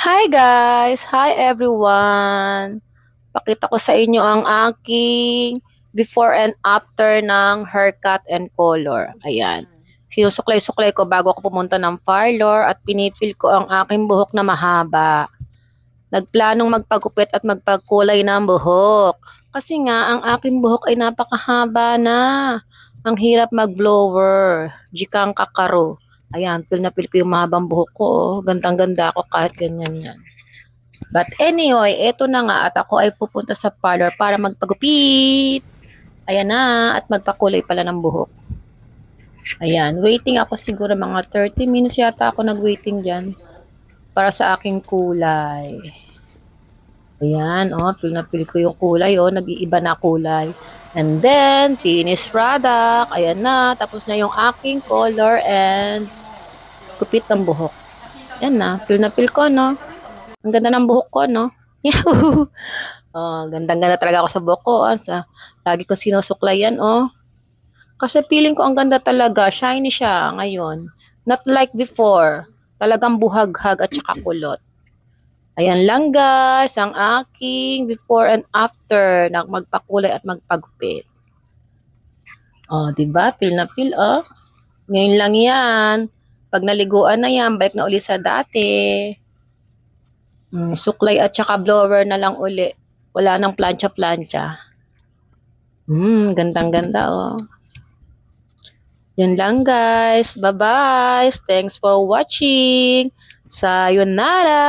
Hi guys! Hi everyone! Pakita ko sa inyo ang aking before and after ng haircut and color. Ayan. Sinusuklay-suklay ko bago ako pumunta ng parlor at pinipil ko ang aking buhok na mahaba. Nagplanong magpagupit at magpagkulay ng buhok. Kasi nga, ang aking buhok ay napakahaba na. Ang hirap mag-blower. Jikang kakaro. Ayan, pil na pil ko yung mahabang buhok ko. Gandang-ganda ako kahit ganyan yan. But anyway, eto na nga at ako ay pupunta sa parlor para magpagupit. Ayan na, at magpakulay pala ng buhok. Ayan, waiting ako siguro mga 30 minutes yata ako nag-waiting dyan para sa aking kulay. Ayan, feel na feel ko yung kulay, nag-iiba na kulay. And then, finish product. Ayan na, tapos na yung aking color and gupit ng buhok. Ayan na feel ko, no? Ang ganda ng buhok ko, no? Yahoo! Gandang-ganda talaga ako sa buhok ko. Lagi ko sinusuklayan, oh. Kasi feeling ko ang ganda talaga. Shiny siya ngayon. Not like before. Talagang buhaghag at saka kulot. Ayan lang guys, ang aking before and after na magpakulay at magpagupit. Diba? Feel na feel, oh. Ngayon lang yan. Pag naliguan na yan, balik na uli sa dati. Suklay at saka blower na lang uli. Wala nang plancha-plancha. Gandang-ganda, oh. Yan lang guys. Bye-bye. Thanks for watching. Sayonara.